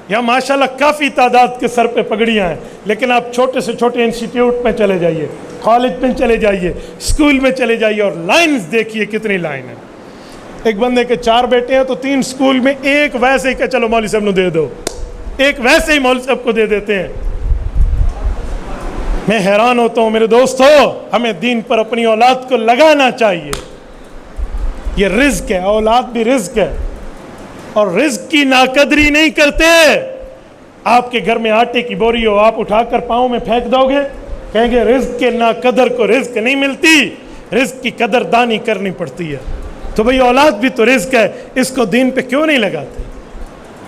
یا ماشاءاللہ کافی تعداد کے سر پہ پگڑیاں ہیں، لیکن آپ چھوٹے سے چھوٹے انسٹیٹیوٹ میں چلے جائیے، کالج میں چلے جائیے، اسکول میں چلے جائیے، اور لائنز دیکھیے کتنی لائن ہے۔ ایک بندے کے 4 بیٹے ہیں تو 3 اسکول میں ایک ویسے ہی کہ چلو مولوی صاحب نو دے دو، ایک ویسے ہی مولوی صاحب کو دے دیتے ہیں۔ میں حیران ہوتا ہوں میرے دوستو، ہمیں دین پر اپنی اولاد کو لگانا چاہیے۔ یہ رزق ہے، اولاد بھی رزق ہے، اور رزق کی ناقدری نہیں کرتے۔ آپ کے گھر میں آٹے کی بوری ہو، آپ اٹھا کر پاؤں میں پھینک دو گے، کہیں گے رزق کے ناقدر کو رزق نہیں ملتی، رزق کی قدر دانی کرنی پڑتی ہے۔ تو بھئی اولاد بھی تو رزق ہے، اس کو دین پہ کیوں نہیں لگاتے؟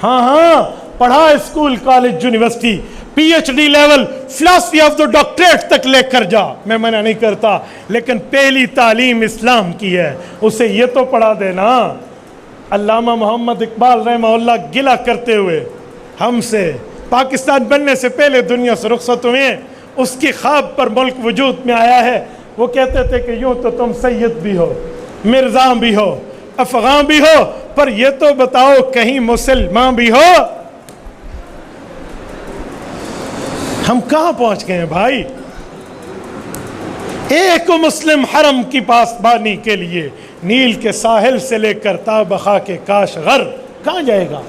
ہاں پڑھا school college university P H D level philosophy of the doctorate تک لے کر جا، میں منع نہیں کرتا، لیکن پہلی تعلیم اسلام کی ہے، اسے یہ تو پڑھا دینا۔ علامہ محمد اقبال رحمہ اللہ گلہ کرتے ہوئے ہم سے پاکستان بننے سے پہلے دنیا سے رخصت ہوئے، اس کی خواب پر ملک وجود میں آیا ہے۔ وہ کہتے تھے کہ یوں تو تم سید بھی ہو، مرزا بھی ہو، افغان بھی ہو، پر یہ تو بتاؤ کہیں مسلمان بھی ہو۔ ہم کہاں پہنچ گئے ہیں بھائی؟ ایک مسلم حرم کی پاسبانی کے لیے نیل کے ساحل سے لے کر تا بخا کے کاش غر کہاں جائے گا؟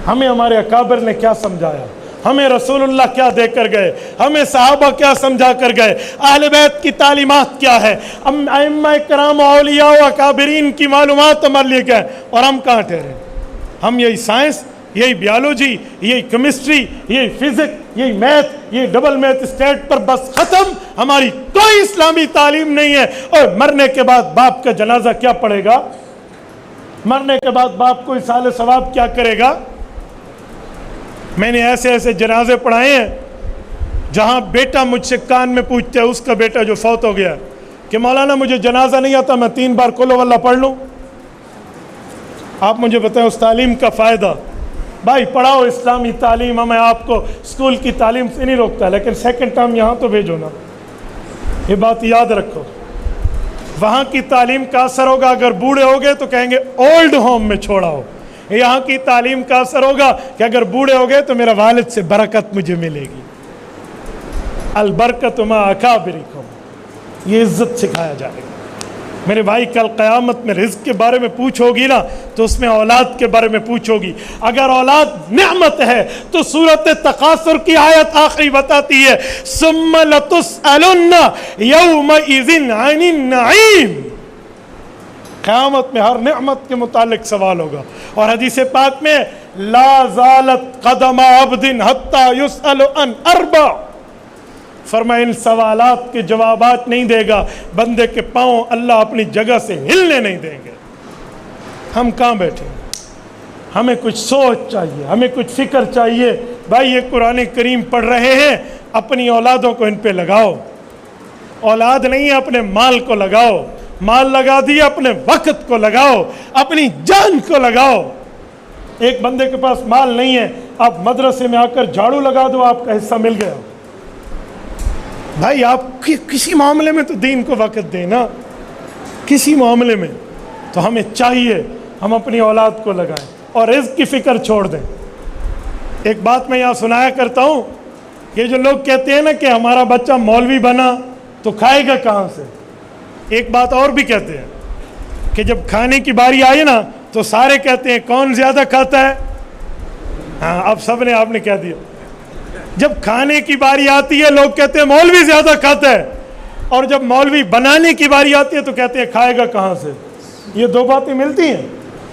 ہمیں ہمارے اکابر نے کیا سمجھایا، ہمیں رسول اللہ کیا دے کر گئے، ہمیں صحابہ کیا سمجھا کر گئے، اہل بیت کی تعلیمات کیا ہے، ائمہ کرام و اولیاء و اکابرین کی معلومات ہمارے لیے کیا ہے، اور ہم کہاں ٹھہرے؟ ہم یہی سائنس، یہی بیالوجی، یہی کیمسٹری، یہی فزکس، یہی میتھ، یہ ڈبل میتھ اسٹیٹ پر بس ختم۔ ہماری کوئی اسلامی تعلیم نہیں ہے۔ اور مرنے کے بعد باپ کا جنازہ کیا پڑھے گا؟ مرنے کے بعد باپ کو اصال ثواب کیا کرے گا؟ میں نے ایسے ایسے جنازے پڑھائے ہیں جہاں بیٹا مجھ سے کان میں پوچھتا ہے، اس کا بیٹا جو فوت ہو گیا، کہ مولانا مجھے جنازہ نہیں آتا، میں 3 بار قل ہو اللہ پڑھ لوں؟ آپ مجھے بتائیں اس تعلیم کا فائدہ؟ بھائی پڑھاؤ اسلامی تعلیم، میں آپ کو اسکول کی تعلیم سے نہیں روکتا، لیکن سیکنڈ ٹرم یہاں تو بھیجو نا، یہ بات یاد رکھو۔ وہاں کی تعلیم کا اثر ہوگا، اگر بوڑھے ہو گئے تو کہیں گے اولڈ ہوم میں چھوڑا ہو۔ یہاں کی تعلیم کا اثر ہوگا کہ اگر بوڑھے ہو گئے تو میرا والد سے برکت مجھے ملے گی۔ البرکت ما اکابرکم، یہ عزت سکھایا جائے گا۔ میرے بھائی کل قیامت میں رزق کے بارے میں پوچھ ہوگی نا تو اس میں اولاد کے بارے میں پوچھ ہوگی۔ اگر اولاد نعمت ہے تو سورۃ تکاثر کی آیت آخری بتاتی ہے ثم لتسألن یومئذ عن النعیم، قیامت میں ہر نعمت کے متعلق سوال ہوگا۔ اور حدیث پاک میں لا زالت قدم عبد حتی یسأل عن 4، فرمایا ان سوالات کے جوابات نہیں دے گا بندے کے پاؤں اللہ اپنی جگہ سے ہلنے نہیں دیں گے۔ ہم کہاں بیٹھے ہیں؟ ہمیں کچھ سوچ چاہیے، ہمیں کچھ فکر چاہیے۔ بھائی یہ قرآن کریم پڑھ رہے ہیں، اپنی اولادوں کو ان پہ لگاؤ۔ اولاد نہیں ہے، اپنے مال کو لگاؤ، مال لگا دیا اپنے وقت کو لگاؤ، اپنی جان کو لگاؤ۔ ایک بندے کے پاس مال نہیں ہے، آپ مدرسے میں آ کر جھاڑو لگا دو، آپ کا حصہ مل گیا۔ بھائی آپ کسی معاملے میں تو دین کو وقت دیں نا، کسی معاملے میں تو ہمیں چاہیے ہم اپنی اولاد کو لگائیں اور رزق کی فکر چھوڑ دیں۔ ایک بات میں یہاں سنایا کرتا ہوں، یہ جو لوگ کہتے ہیں نا کہ ہمارا بچہ مولوی بنا تو کھائے گا کہاں سے، ایک بات اور بھی کہتے ہیں کہ جب کھانے کی باری آئی نا تو سارے کہتے ہیں کون زیادہ کھاتا ہے؟ ہاں اب سب نے آپ نے کہہ دیا۔ جب کھانے کی باری آتی ہے لوگ کہتے ہیں مولوی زیادہ کھاتا ہے، اور جب مولوی بنانے کی باری آتی ہے تو کہتے ہیں کھائے گا کہاں سے۔ یہ دو باتیں ملتی ہیں۔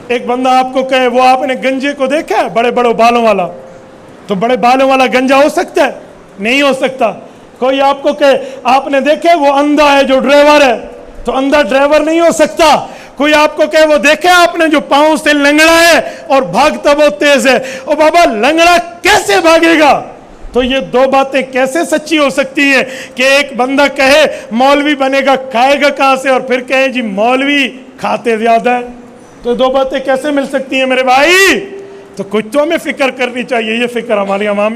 ایک بندہ آپ کو کہے وہ آپ نے گنجے کو دیکھا ہے بڑے بڑے بالوں والا، تو بڑے بالوں والا گنجا ہو سکتا ہے؟ نہیں ہو سکتا۔ کوئی آپ کو کہے آپ نے دیکھے وہ اندھا ہے جو ڈرائیور ہے، تو اندھا ڈرائیور نہیں ہو سکتا۔ کوئی آپ کو کہے وہ دیکھے آپ نے جو پاؤں سے لنگڑا ہے اور بھاگتا بہت تیز ہے، او بابا لنگڑا کیسے بھاگے گا؟ تو یہ دو باتیں کیسے سچی ہو سکتی ہیں کہ ایک بندہ کہے مولوی بنے گا کھائے گا کہاں سے، اور پھر کہے جی مولوی کھاتے زیادہ ہے؟ تو دو باتیں کیسے مل سکتی ہیں میرے بھائی؟ تو کچھ تو ہمیں فکر کرنی چاہیے۔ یہ فکر ہماری عوام